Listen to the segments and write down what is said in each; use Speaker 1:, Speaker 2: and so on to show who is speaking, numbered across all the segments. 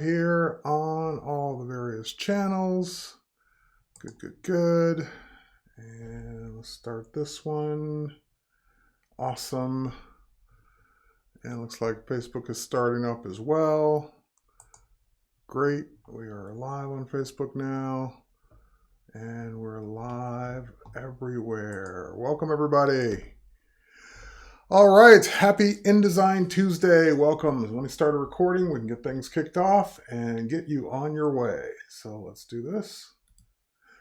Speaker 1: Here on all the various channels. Good. And let's start this one. Awesome. And it looks like Facebook is starting up as well. Great. We are live on Facebook now. And we're live everywhere. Welcome, everybody. All right, happy InDesign Tuesday. Welcome. Let me start a recording. We can get things kicked off and get you on your way. So let's do this.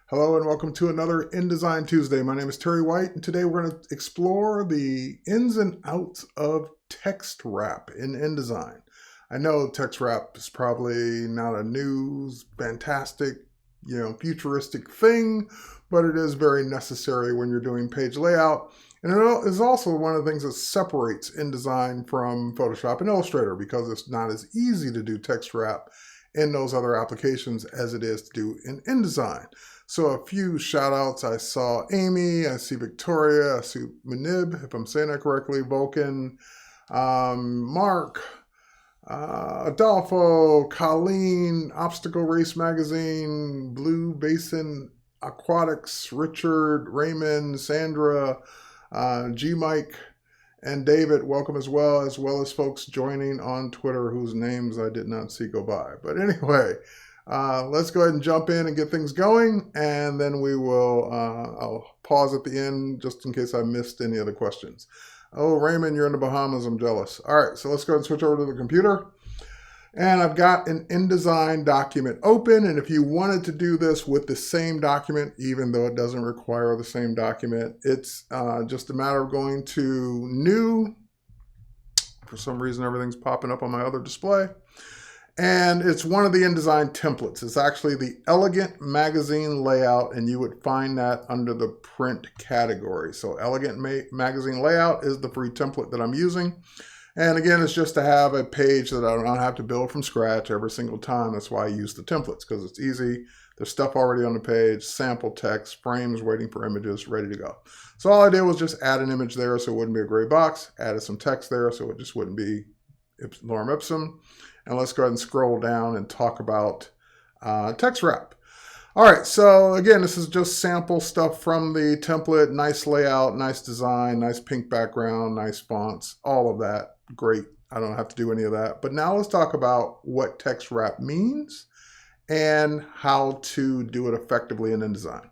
Speaker 1: Hello and welcome to another InDesign Tuesday. My name is Terry White, and today we're going to explore the ins and outs of text wrap in InDesign. I know text wrap is probably not a new, fantastic, futuristic thing, but it is very necessary when you're doing page layout. And it is also one of the things that separates InDesign from Photoshop and Illustrator because it's not as easy to do text wrap in those other applications as it is to do in InDesign. So a few shout outs. I saw Amy, I see Victoria, I see Manib, if I'm saying that correctly, Vulcan, Mark, Adolfo, Colleen, Obstacle Race Magazine, Blue Basin Aquatics, Richard, Raymond, Sandra, G Mike, and David, welcome as well as folks joining on Twitter whose names I did not see go by. But anyway, let's go ahead and jump in and get things going, and then we will, I'll pause at the end just in case I missed any of the questions. Oh, Raymond, you're in the Bahamas, I'm jealous. All right, so let's go ahead and switch over to the computer. And I've got an InDesign document open, and if you wanted to do this with the same document, even though it doesn't require the same document, it's just a matter of going to New. For some reason, everything's popping up on my other display. And it's one of the InDesign templates. It's actually the Elegant Magazine Layout, and you would find that under the print category. So Elegant Magazine Layout is the free template that I'm using. And again, it's just to have a page that I don't have to build from scratch every single time. That's why I use the templates, because it's easy. There's stuff already on the page, sample text, frames waiting for images, ready to go. So all I did was just add an image there so it wouldn't be a gray box, added some text there so it just wouldn't be lorem ipsum. And let's go ahead and scroll down and talk about text wrap. All right, so again, this is just sample stuff from the template. Nice layout, nice design, nice pink background, nice fonts, all of that. Great. I don't have to do any of that. But now let's talk about what text wrap means and how to do it effectively in InDesign.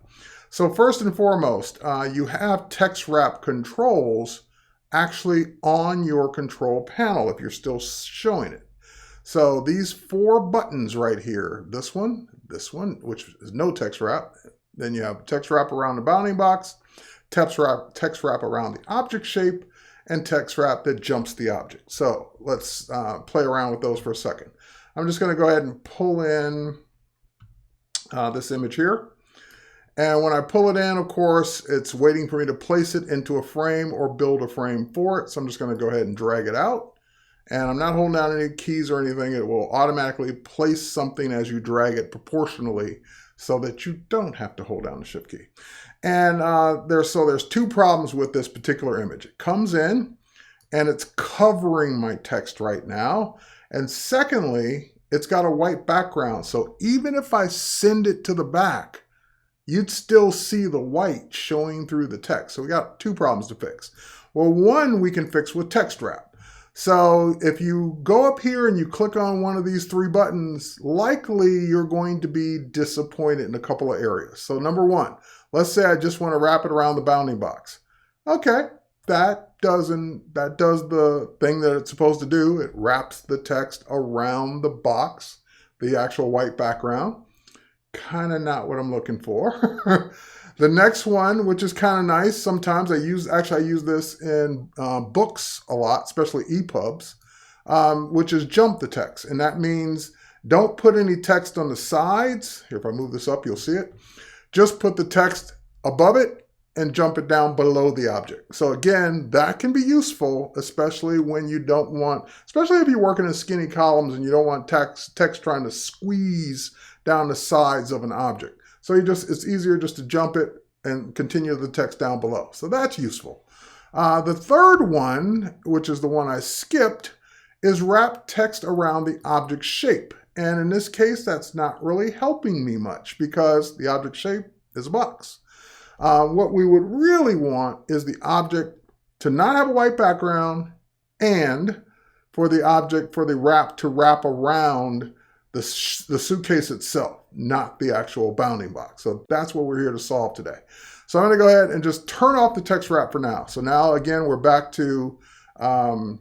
Speaker 1: So first and foremost, you have text wrap controls actually on your control panel if you're still showing it. So these four buttons right here, this one, which is no text wrap. Then you have text wrap around the bounding box, text wrap around the object shape, and text wrap that jumps the object. So let's play around with those for a second. I'm just going to go ahead and pull in this image here. And when I pull it in, of course, it's waiting for me to place it into a frame or build a frame for it. So I'm just going to go ahead and drag it out. And I'm not holding down any keys or anything. It will automatically place something as you drag it proportionally so that you don't have to hold down the shift key. And there's two problems with this particular image. It comes in and it's covering my text right now. And secondly, it's got a white background. So even if I send it to the back, you'd still see the white showing through the text. So we got two problems to fix. Well, one we can fix with text wrap. So if you go up here and you click on one of these three buttons, likely you're going to be disappointed in a couple of areas. So number one, let's say I just want to wrap it around the bounding box. Okay, that does the thing that it's supposed to do. It wraps the text around the box, the actual white background. Kind of not what I'm looking for. The next one, which is kind of nice, sometimes I use this in books a lot, especially EPUBs, which is jump the text. And that means don't put any text on the sides. Here, if I move this up, you'll see it. Just put the text above it and jump it down below the object. So again, that can be useful, especially when you don't want, especially if you're working in skinny columns and you don't want text trying to squeeze down the sides of an object. So it's easier just to jump it and continue the text down below. So that's useful. The third one, which is the one I skipped, is wrap text around the object shape. And in this case, that's not really helping me much because the object shape is a box. What we would really want is the object to not have a white background and for the object, for the wrap to wrap around the suitcase itself, not the actual bounding box. So that's what we're here to solve today. So I'm going to go ahead and just turn off the text wrap for now. So now again, we're back to, hang on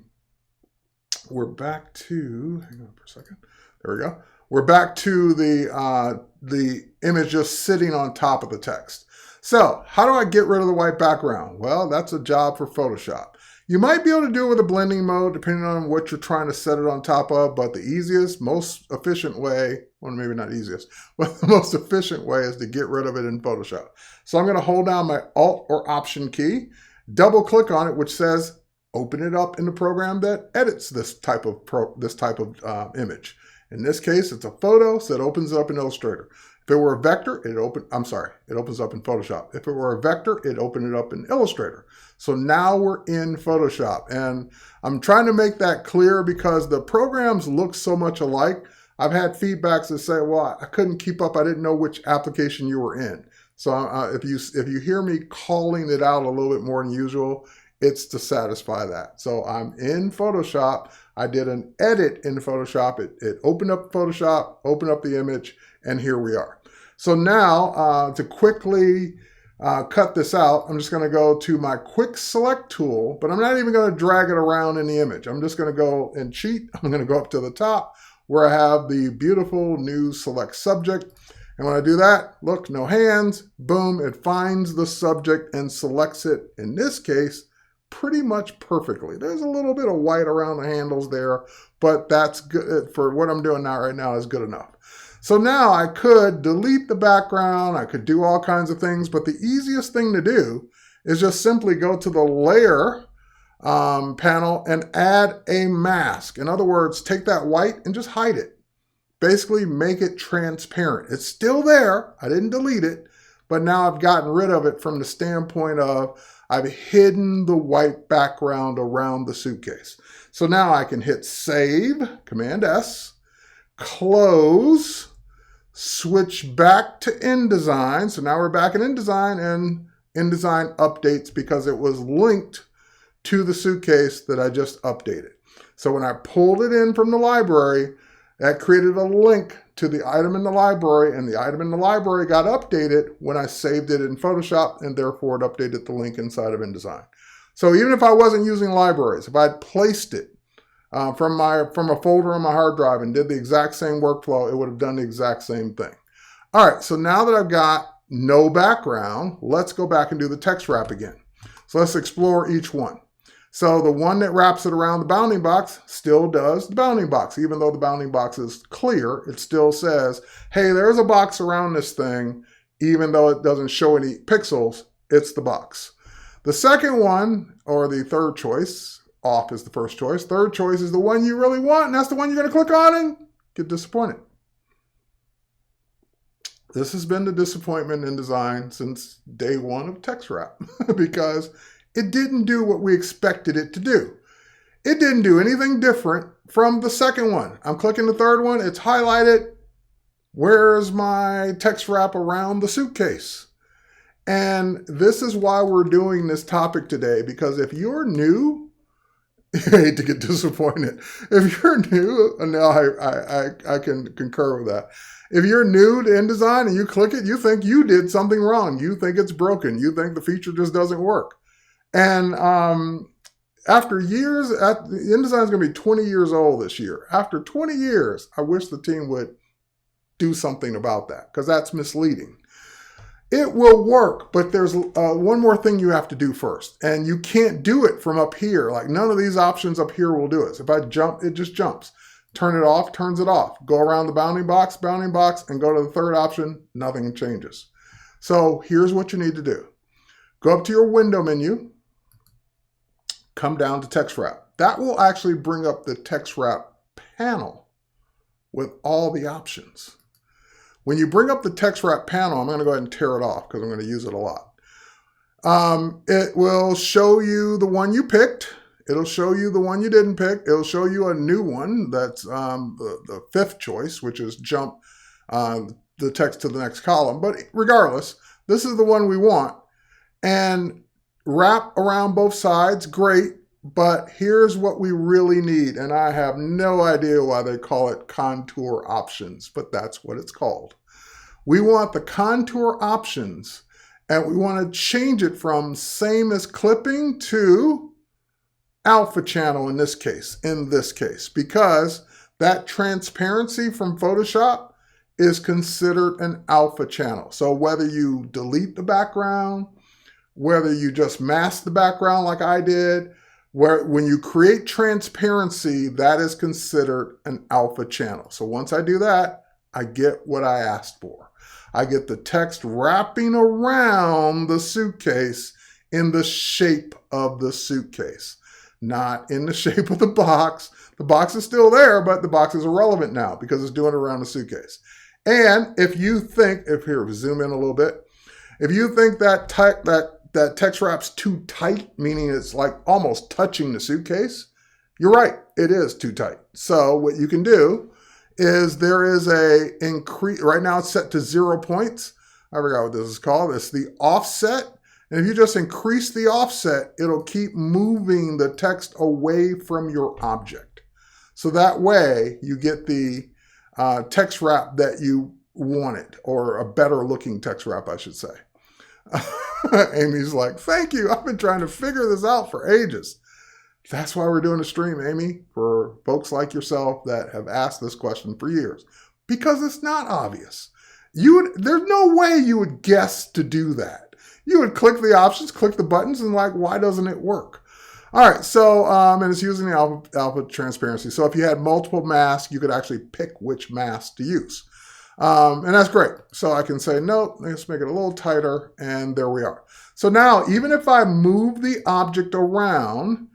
Speaker 1: for a second. There we go. We're back to the image just sitting on top of the text. So how do I get rid of the white background? Well, that's a job for Photoshop. You might be able to do it with a blending mode, depending on what you're trying to set it on top of, but the easiest, most efficient way, well, maybe not easiest, but the most efficient way is to get rid of it in Photoshop. So I'm going to hold down my Alt or Option key, double click on it, which says open it up in the program that edits this type of image. In this case, it's a photo, so it opens it up in Illustrator. If it were a vector, it opens up in Photoshop. If it were a vector, it opened it up in Illustrator. So now we're in Photoshop. And I'm trying to make that clear because the programs look so much alike. I've had feedbacks that say, well, I couldn't keep up. I didn't know which application you were in. So if you hear me calling it out a little bit more than usual, it's to satisfy that. So I'm in Photoshop. I did an edit in Photoshop. It opened up Photoshop, opened up the image, and here we are. So now to quickly cut this out, I'm just going to go to my quick select tool, but I'm not even going to drag it around in the image. I'm just going to go and cheat. I'm going to go up to the top where I have the beautiful new select subject. And when I do that, look, no hands, boom, it finds the subject and selects it, in this case, pretty much perfectly. There's a little bit of white around the handles there, but that's good for what I'm doing now right now is good enough. So now I could delete the background, I could do all kinds of things, but the easiest thing to do is just simply go to the layer panel and add a mask. In other words, take that white and just hide it. Basically make it transparent. It's still there, I didn't delete it, but now I've gotten rid of it from the standpoint of I've hidden the white background around the suitcase. So now I can hit Save, Command S, close, switch back to InDesign. So now we're back in InDesign and InDesign updates because it was linked to the suitcase that I just updated. So when I pulled it in from the library, that created a link to the item in the library, and the item in the library got updated when I saved it in Photoshop, and therefore it updated the link inside of InDesign. So even if I wasn't using libraries, if I had placed it from a folder on my hard drive and did the exact same workflow, it would have done the exact same thing. All right, so now that I've got no background, let's go back and do the text wrap again. So let's explore each one. So the one that wraps it around the bounding box still does the bounding box. Even though the bounding box is clear, it still says, hey, there's a box around this thing. Even though it doesn't show any pixels, it's the box. The second one, or the third choice, off is the first choice. Third choice is the one you really want, and that's the one you're going to click on and get disappointed. This has been the disappointment in design since day one of text wrap because it didn't do what we expected it to do. It didn't do anything different from the second one. I'm clicking the third one, it's highlighted. Where's my text wrap around the suitcase? And this is why we're doing this topic today, because if you're new, I hate to get disappointed. If you're new, and now I can concur with that. If you're new to InDesign and you click it, you think you did something wrong. You think it's broken. You think the feature just doesn't work. And after years, InDesign is going to be 20 years old this year. After 20 years, I wish the team would do something about that because that's misleading. It will work, but there's one more thing you have to do first. And you can't do it from up here. Like none of these options up here will do it. So if I jump, it just jumps. Turn it off, turns it off. Go around the bounding box, and go to the third option, nothing changes. So here's what you need to do. Go up to your window menu. Come down to text wrap. That will actually bring up the text wrap panel with all the options. When you bring up the text wrap panel, I'm going to go ahead and tear it off because I'm going to use it a lot. It will show you the one you picked. It'll show you the one you didn't pick. It'll show you a new one that's the fifth choice, which is jump the text to the next column. But regardless, this is the one we want. And wrap around both sides, great. But here's what we really need. And I have no idea why they call it contour options, but that's what it's called. We want the contour options, and we want to change it from same as clipping to alpha channel in this case, because that transparency from Photoshop is considered an alpha channel. So whether you delete the background, whether you just mask the background like I did, when you create transparency, that is considered an alpha channel. So once I do that, I get what I asked for. I get the text wrapping around the suitcase in the shape of the suitcase, not in the shape of the box. The box is still there, but the box is irrelevant now because it's doing it around the suitcase. And if you think, zoom in a little bit, if you think that text wrap's too tight, meaning it's like almost touching the suitcase, you're right, it is too tight. So what you can do is there is a increase, right now it's set to 0 points. I forgot what this is called. It's the offset. And if you just increase the offset, it'll keep moving the text away from your object. So that way you get the text wrap that you wanted, or a better looking text wrap, I should say. Amy's like, thank you. I've been trying to figure this out for ages. That's why we're doing a stream, Amy, for folks like yourself that have asked this question for years. Because it's not obvious. There's no way you would guess to do that. You would click the options, click the buttons, and like, why doesn't it work? All right, so, and it's using the alpha transparency. So if you had multiple masks, you could actually pick which mask to use. And that's great. So I can say, nope, let's make it a little tighter, and there we are. So now, even if I move the object around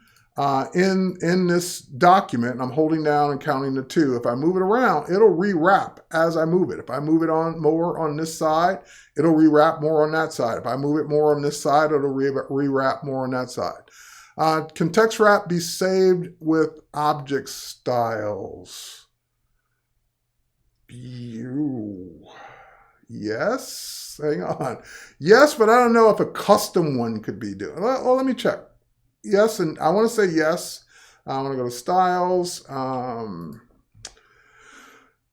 Speaker 1: in this document, and I'm holding down and counting to 2, if I move it around, it'll rewrap as I move it. If I move it on more on this side, it'll rewrap more on that side. If I move it more on this side, it'll rewrap more on that side. Can text wrap be saved with object styles? Yes, hang on. Yes, but I don't know if a custom one could be doing. Well, let me check. Yes, and I want to say yes. I want to go to styles.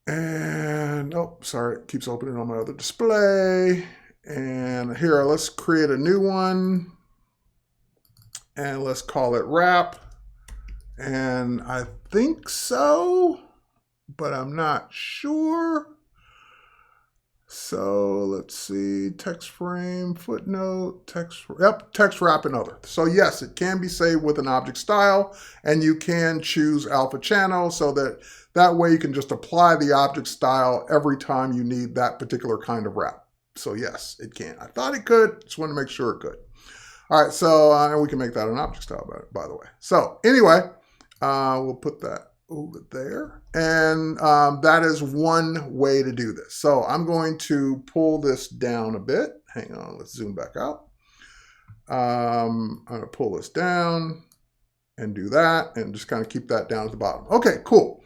Speaker 1: And, oh, sorry, it keeps opening on my other display. And here, let's create a new one. And let's call it wrap. And I think so, but I'm not sure. So let's see, text frame, footnote, text wrap and other. So yes, it can be saved with an object style, and you can choose alpha channel so that way you can just apply the object style every time you need that particular kind of wrap. So yes, it can. I thought it could, just wanted to make sure it could. All right, so and we can make that an object style, by the way. So anyway, we'll put that over there. And that is one way to do this. So I'm going to pull this down a bit. Hang on, let's zoom back out. I'm going to pull this down and do that and just kind of keep that down at the bottom. Okay, cool.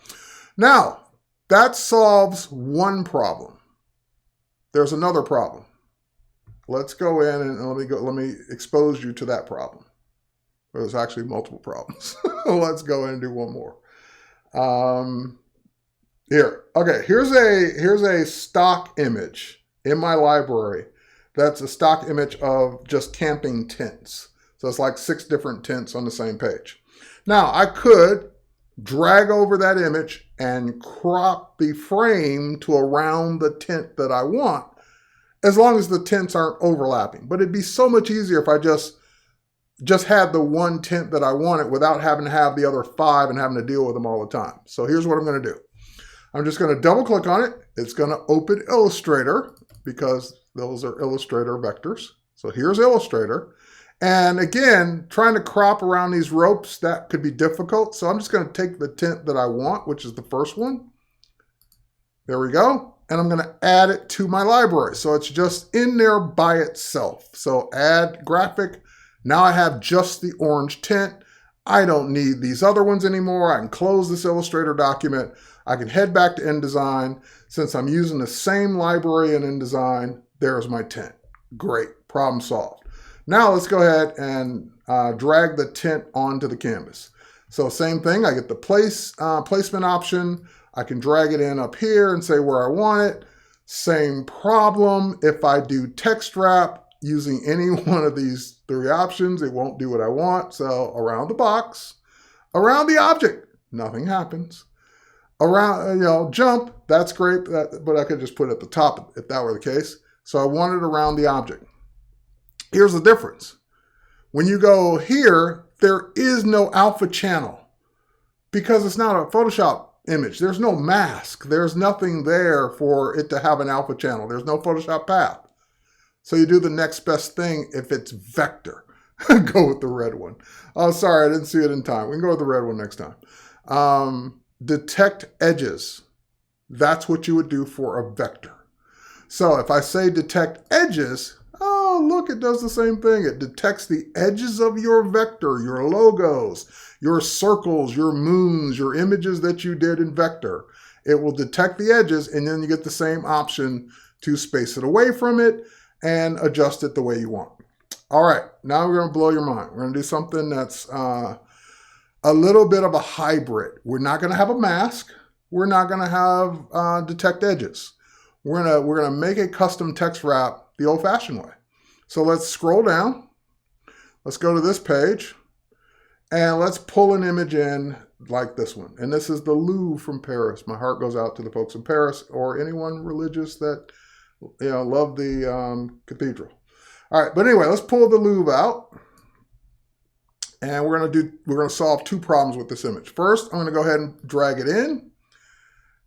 Speaker 1: Now, that solves one problem. There's another problem. Let's go in and let me expose you to that problem. There's actually multiple problems. Let's go in and do one more. Here. Okay, here's a stock image in my library. That's a stock image of just camping tents. So it's like 6 different tents on the same page. Now, I could drag over that image and crop the frame to around the tent that I want, as long as the tents aren't overlapping. But it'd be so much easier if I just had the one tent that I wanted without having to have the other 5 and having to deal with them all the time. So here's what I'm going to do. I'm just going to double click on it. It's going to open Illustrator because those are Illustrator vectors. So here's Illustrator. And again, trying to crop around these ropes, that could be difficult. So I'm just going to take the tent that I want, which is the first one. There we go. And I'm going to add it to my library. So it's just in there by itself. So add graphic. Now I have just the orange tent. I don't need these other ones anymore. I can close this Illustrator document. I can head back to InDesign. Since I'm using the same library in InDesign, there's my tint. Great, problem solved. Now let's go ahead and drag the tint onto the canvas. So same thing, I get the placement option. I can drag it in up here and say where I want it. Same problem. If I do text wrap using any one of these three options, it won't do what I want. So around the box, around the object, nothing happens. Around, jump, that's great, but I could just put it at the top if that were the case. So I want it around the object. Here's the difference. When you go here, there is no alpha channel because it's not a Photoshop image. There's no mask. There's nothing there for it to have an alpha channel. There's no Photoshop path. So you do the next best thing if it's vector. Go with the red one. Oh, sorry, I didn't see it in time. We can go with the red one next time. Detect edges. That's what you would do for a vector. So if I say detect edges, oh, look, it does the same thing. It detects the edges of your vector, your logos, your circles, your moons, your images that you did in vector. It will detect the edges, and then you get the same option to space it away from it and adjust it the way you want. All right, now we're going to blow your mind. We're going to do something that's a little bit of a hybrid. We're not going to have a mask. We're not going to have detect edges. We're gonna make a custom text wrap the old-fashioned way. So let's scroll down. Let's go to this page, and let's pull an image in like this one. And this is the Louvre from Paris. My heart goes out to the folks in Paris or anyone religious that love the cathedral. All right, but anyway, let's pull the Louvre out, and we're gonna solve two problems with this image. First, I'm gonna go ahead and drag it in,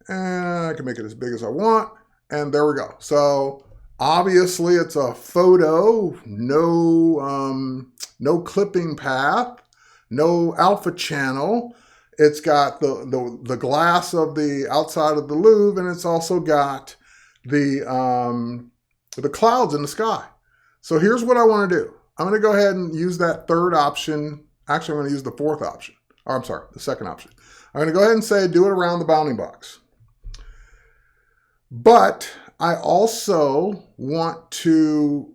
Speaker 1: and I can make it as big as I want. And there we go. So obviously it's a photo, no clipping path, no alpha channel. It's got the glass of the outside of the Louvre, and it's also got the clouds in the sky. So here's what I want to do. I'm going to go ahead and use that third option. Actually, I'm going to use the fourth option. Or I'm sorry, the second option. I'm going to go ahead and say do it around the bounding box. But I also want to,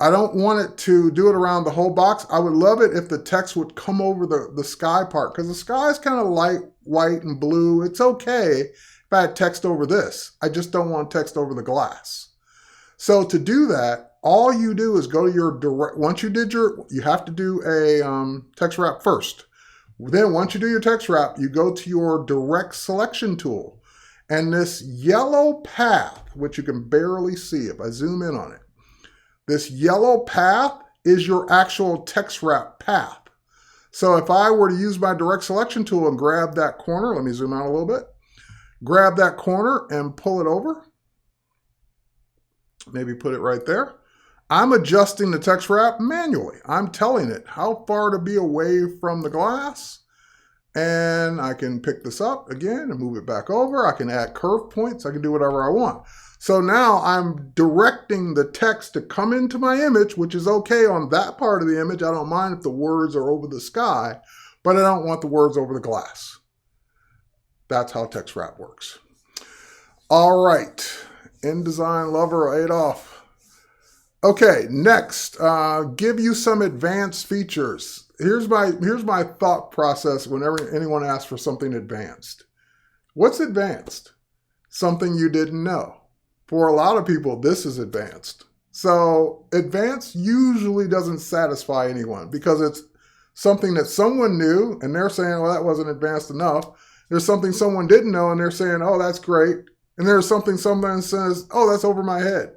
Speaker 1: I don't want it to do it around the whole box. I would love it if the text would come over the sky part, because the sky is kind of light white and blue. It's okay if I had text over this. I just don't want text over the glass. So to do that, all you do is go to your direct, once you did you have to do a text wrap first. Then once you do your text wrap, you go to your direct selection tool. And this yellow path, which you can barely see if I zoom in on it, this yellow path is your actual text wrap path. So if I were to use my direct selection tool and grab that corner, let me zoom out a little bit, grab that corner and pull it over, maybe put it right there. I'm adjusting the text wrap manually. I'm telling it how far to be away from the glass. And I can pick this up again and move it back over. I can add curve points. I can do whatever I want. So now I'm directing the text to come into my image, which is okay on that part of the image. I don't mind if the words are over the sky, but I don't want the words over the glass. That's how text wrap works. All right, InDesign lover Adolf. Okay, next, give you some advanced features. Here's my thought process whenever anyone asks for something advanced. What's advanced? Something you didn't know. For a lot of people, this is advanced. So advanced usually doesn't satisfy anyone because it's something that someone knew and they're saying, well, that wasn't advanced enough. There's something someone didn't know and they're saying, oh, that's great. And there's something someone says, oh, that's over my head.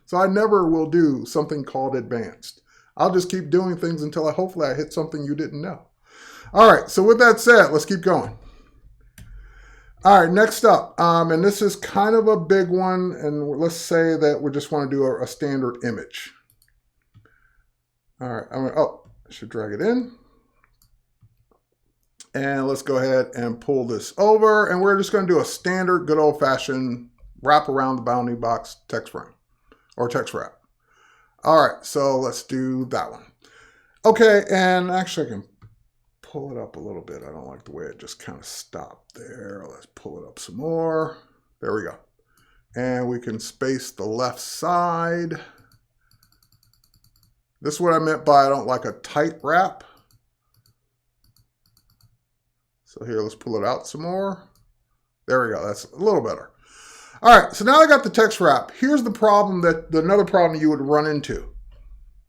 Speaker 1: So I never will do something called advanced. I'll just keep doing things until hopefully I hit something you didn't know. All right, so with that said, let's keep going. All right, next up, and this is kind of a big one, and let's say that we just want to do a standard image. All right, I should drag it in. And let's go ahead and pull this over, and we're just going to do a standard, good old-fashioned wrap around the bounding box text frame, or text wrap. All right, so let's do that one. Okay, and actually I can pull it up a little bit. I don't like the way it just kind of stopped there. Let's pull it up some more. There we go. And we can space the left side. This is what I meant by I don't like a tight wrap. So here, let's pull it out some more. There we go. That's a little better. All right, so now I got the text wrap. Here's the problem another problem you would run into.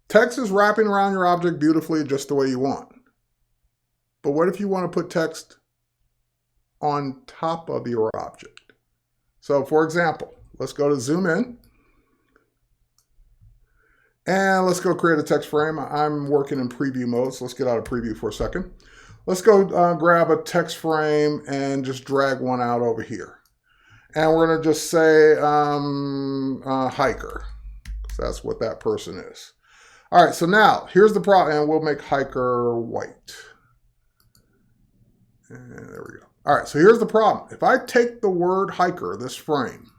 Speaker 1: Text is wrapping around your object beautifully just the way you want. But what if you want to put text on top of your object? So for example, let's go to zoom in. And let's go create a text frame. I'm working in preview mode, so let's get out of preview for a second. Let's go grab a text frame and just drag one out over here. And we're going to just say hiker, because that's what that person is. All right, so now here's the problem, and we'll make hiker white. And there we go. All right, so here's the problem. If I take the word hiker, this frame,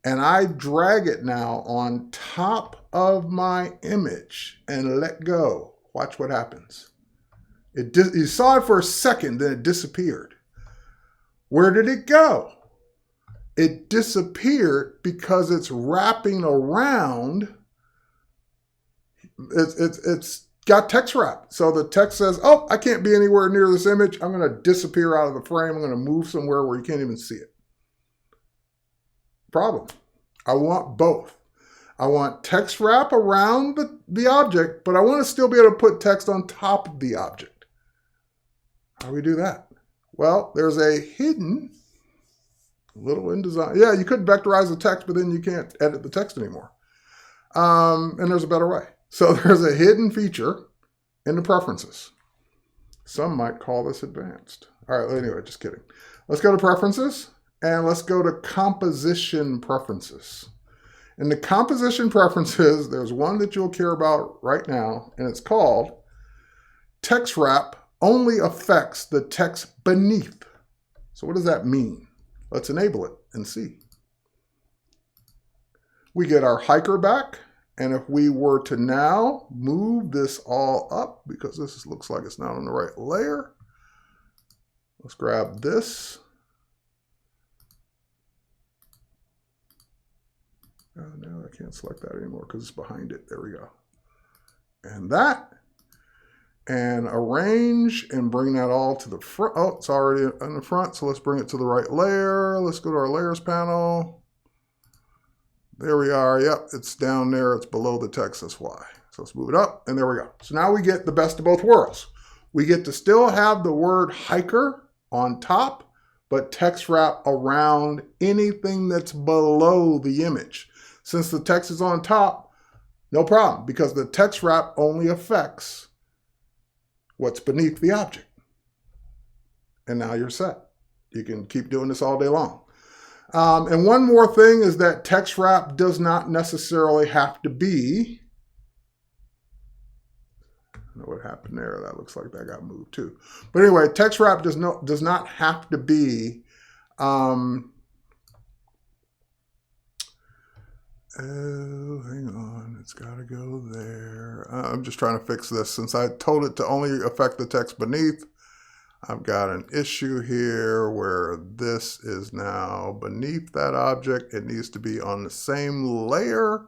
Speaker 1: and I drag it now on top of my image and let go, watch what happens. You saw it for a second, then it disappeared. Where did it go? It disappeared because it's wrapping around. It's got text wrap. So the text says, oh, I can't be anywhere near this image. I'm going to disappear out of the frame. I'm going to move somewhere where you can't even see it. Problem. I want both. I want text wrap around the object, but I want to still be able to put text on top of the object. How do we do that? Well, there's a hidden little InDesign. Yeah, you could vectorize the text, but then you can't edit the text anymore. And there's a better way. So there's a hidden feature in the preferences. Some might call this advanced. All right, anyway, just kidding. Let's go to preferences and let's go to composition preferences. In the composition preferences, there's one that you'll care about right now, and it's called text wrap only affects the text beneath. So what does that mean? Let's enable it and see. We get our hiker back. And if we were to now move this all up, because this looks like it's not on the right layer, let's grab this. Oh, no, I can't select that anymore because it's behind it. There we go. And that. And arrange and bring that all to the front. Oh, it's already on the front, so let's bring it to the right layer. Let's go to our layers panel. There we are. Yep, it's down there. It's below the text. That's why. So let's move it up, and there we go. So now we get the best of both worlds. We get to still have the word hiker on top, but text wrap around anything that's below the image. Since the text is on top, no problem, because the text wrap only affects what's beneath the object. And now you're set. You can keep doing this all day long. And one more thing is that text wrap does not necessarily have to be, I don't know what happened there. That looks like that got moved too. But anyway, text wrap does not have to be, oh, hang on, it's got to go there. I'm just trying to fix this. Since I told it to only affect the text beneath, I've got an issue here where this is now beneath that object. It needs to be on the same layer,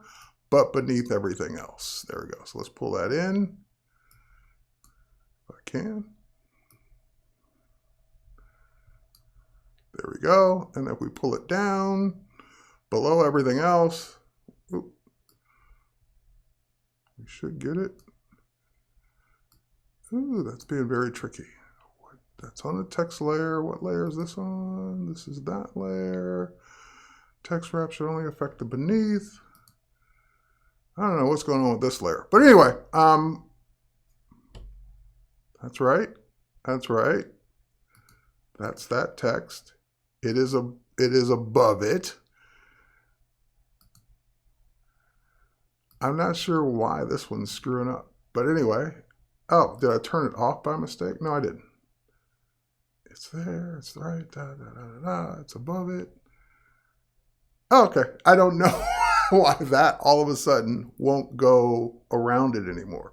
Speaker 1: but beneath everything else. There we go. So let's pull that in if I can. There we go. And if we pull it down below everything else, we should get it. Ooh, that's being very tricky. That's on the text layer. What layer is this on? This is that layer. Text wrap should only affect the beneath. I don't know what's going on with this layer. But anyway, that's right. That's right. That's that text. It is above it. I'm not sure why this one's screwing up. But anyway. Oh, did I turn it off by mistake? No, I didn't. It's there, it's right, it's above it. Oh, okay, I don't know why that all of a sudden won't go around it anymore.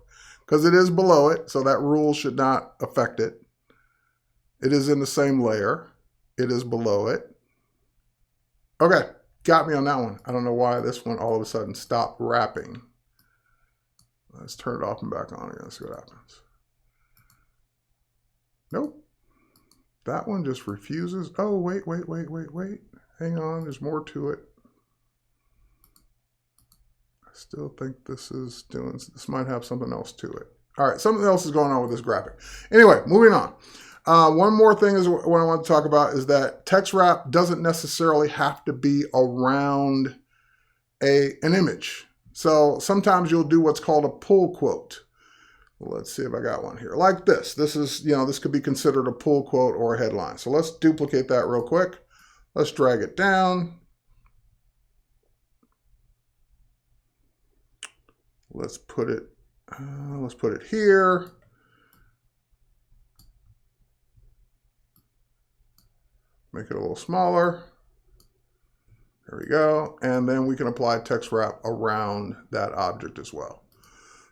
Speaker 1: because it is below it, so that rule should not affect it. It is in the same layer. It is below it. Okay, got me on that one. I don't know why this one all of a sudden stopped wrapping. Let's turn it off and back on again, see what happens. Nope. That one just refuses. Oh, wait. Hang on, there's more to it. I still think this might have something else to it. All right, something else is going on with this graphic. Anyway, moving on. One more thing is what I want to talk about is that text wrap doesn't necessarily have to be around an image. So sometimes you'll do what's called a pull quote. Let's see if I got one here. Like this. This is, this could be considered a pull quote or a headline. So let's duplicate that real quick. Let's drag it down. Let's put it here. Make it a little smaller. There we go. And then we can apply text wrap around that object as well.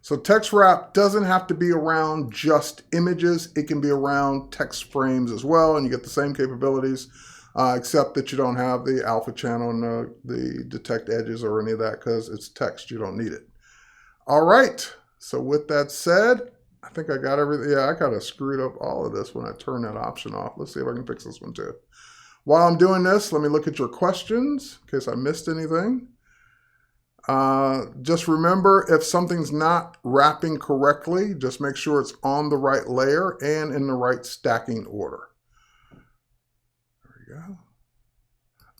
Speaker 1: So text wrap doesn't have to be around just images. It can be around text frames as well, and you get the same capabilities, except that you don't have the alpha channel and the detect edges or any of that because it's text. You don't need it. All right. So with that said, I think I got everything. Yeah, I kind of screwed up all of this when I turned that option off. Let's see if I can fix this one too. While I'm doing this, let me look at your questions in case I missed anything. Just remember, if something's not wrapping correctly, just make sure it's on the right layer and in the right stacking order. There we go.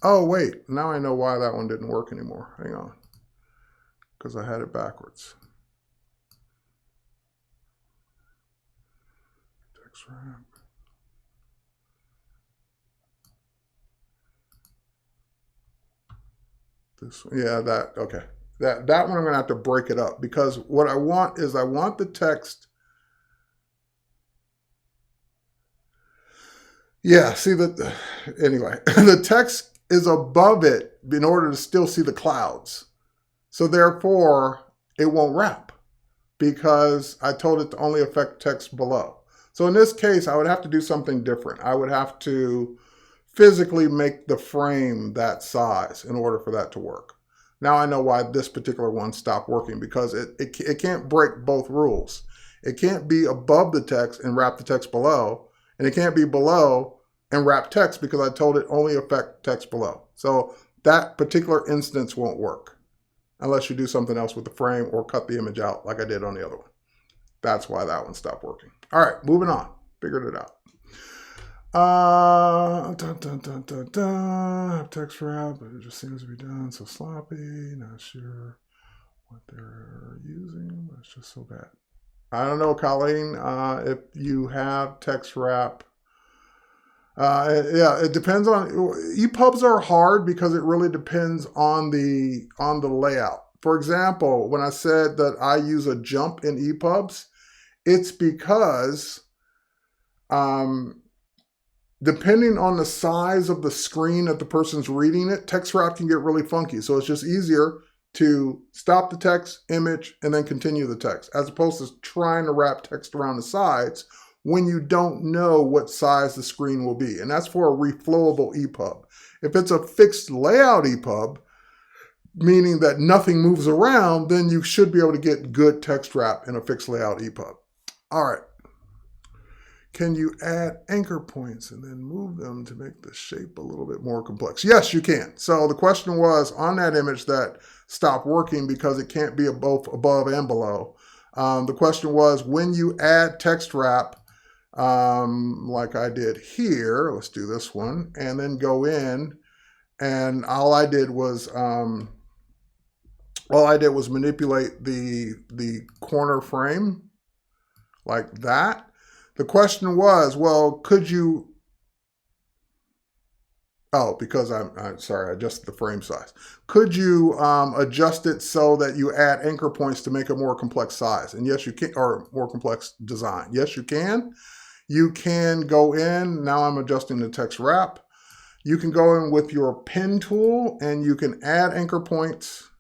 Speaker 1: Oh, wait. Now I know why that one didn't work anymore. Hang on. Because I had it backwards. Text wrap. This, yeah, okay. That one I'm going to have to break it up because what I want is I want the text. Yeah, see that. Anyway, the text is above it in order to still see the clouds. So therefore, it won't wrap because I told it to only affect text below. So in this case, I would have to do something different. I would have to physically make the frame that size in order for that to work. Now I know why this particular one stopped working because it can't break both rules. It can't be above the text and wrap the text below, and it can't be below and wrap text because I told it only affect text below. So that particular instance won't work unless you do something else with the frame or cut the image out like I did on the other one. That's why that one stopped working. All right, moving on. Figured it out. Text wrap, but it just seems to be done so sloppy. Not sure what they're using, but it's just so bad. I don't know, Colleen, if you have text wrap. Yeah, it depends on, EPUBs are hard because it really depends on the layout. For example, when I said that I use a jump in EPUBs, it's because depending on the size of the screen that the person's reading it, text wrap can get really funky. So it's just easier to stop the text, image, and then continue the text, as opposed to trying to wrap text around the sides when you don't know what size the screen will be. And that's for a reflowable EPUB. If it's a fixed layout EPUB, meaning that nothing moves around, then you should be able to get good text wrap in a fixed layout EPUB. All right. Can you add anchor points and then move them to make the shape a little bit more complex? Yes, you can. So the question was on that image that stopped working because it can't be both above and below. The question was when you add text wrap, like I did here, let's do this one, and then go in, and all I did was manipulate the corner frame like that. The question was, well, could you, because I'm sorry, I adjusted the frame size. Could you adjust it so that you add anchor points to make a more complex size? And yes, you can, or more complex design. Yes, you can. You can go in, now I'm adjusting the text wrap. You can go in with your pen tool and you can add anchor points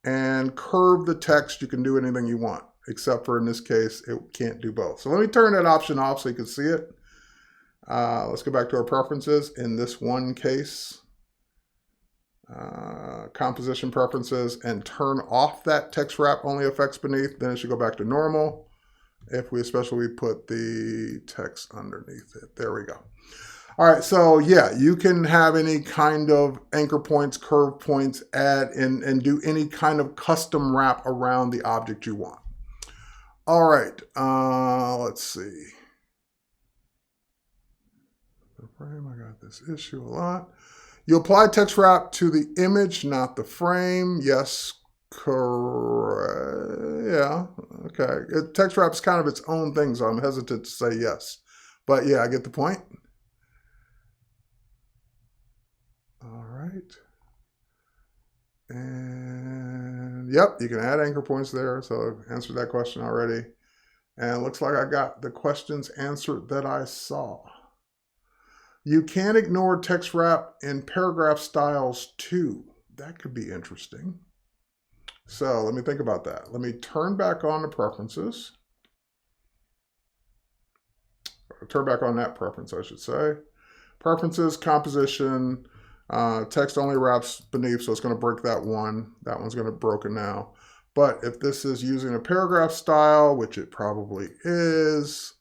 Speaker 1: and curve the text. You can do anything you want. except for in this case, it can't do both. So let me turn that option off so you can see it. Let's go back to our preferences. In this one case, composition preferences, and turn off that text wrap only effects beneath. Then it should go back to normal. If we especially put the text underneath it. There we go. All right, so yeah, you can have any kind of anchor points, curve points, add and do any kind of custom wrap around the object you want. All right, let's see. The frame, I got this issue a lot. You apply text wrap to the image, not the frame. Yes, correct. Yeah, okay. Text wrap is kind of its own thing, so I'm hesitant to say yes. But yeah, I get the point. All right. And yep, you can add anchor points there. So I answered that question already. And it looks like I got the questions answered that I saw. You can ignore text wrap in paragraph styles too. That could be interesting. So let me think about that. Let me turn back on the preferences. Turn back on that preference, I should say. Preferences, composition, text only wraps beneath, so it's going to break that one. That one's going to be broken now. But if this is using a paragraph style, which it probably is,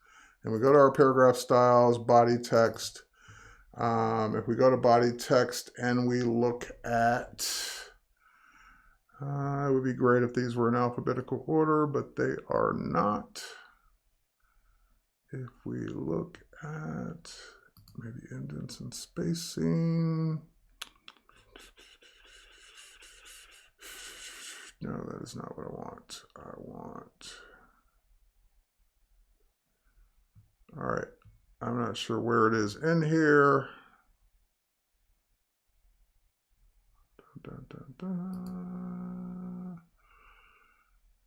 Speaker 1: and we go to our paragraph styles, body text. If we go to body text and we look at, it would be great if these were in alphabetical order, but they are not. If we look at maybe indents and spacing. No, that is not what I want. All right. I'm not sure where it is in here. Dun, dun, dun.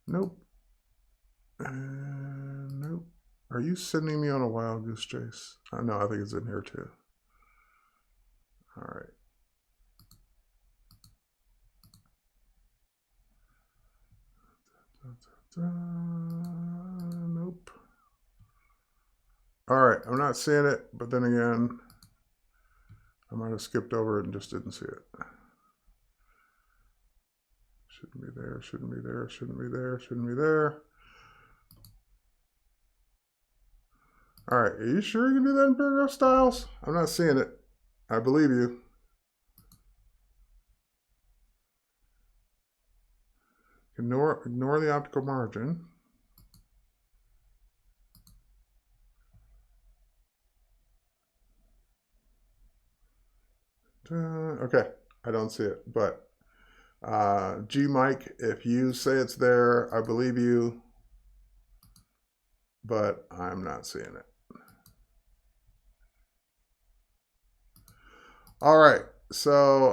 Speaker 1: Nope. And nope. Are you sending me on a wild goose chase? No, I think it's in here too. All right. Nope. All right, I'm not seeing it, but then again, I might have skipped over it and just didn't see it. Shouldn't be there, shouldn't be there, shouldn't be there, shouldn't be there. All right, are you sure you can do that in paragraph styles? I'm not seeing it. I believe you. Ignore the optical margin. Okay, I don't see it, but G Mike, if you say it's there, I believe you, but I'm not seeing it. All right, so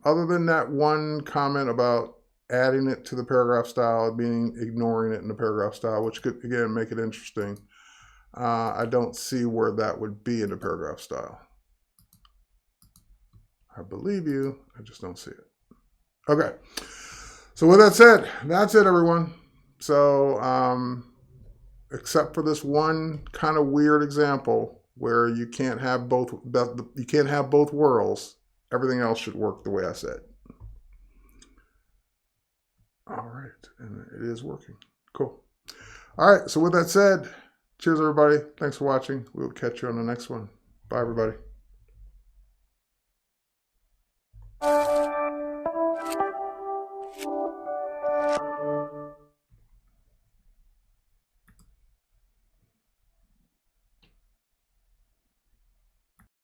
Speaker 1: other than that one comment about adding it to the paragraph style, meaning ignoring it in the paragraph style, which could, again, make it interesting, I don't see where that would be in the paragraph style. I believe you, I just don't see it. Okay, so with that said, that's it, everyone. So except for this one kind of weird example where you can't have both worlds, everything else should work the way I said. All right, and it is working. Cool. All right, so with that said, cheers, everybody. Thanks for watching. We'll catch you on the next one. Bye, everybody.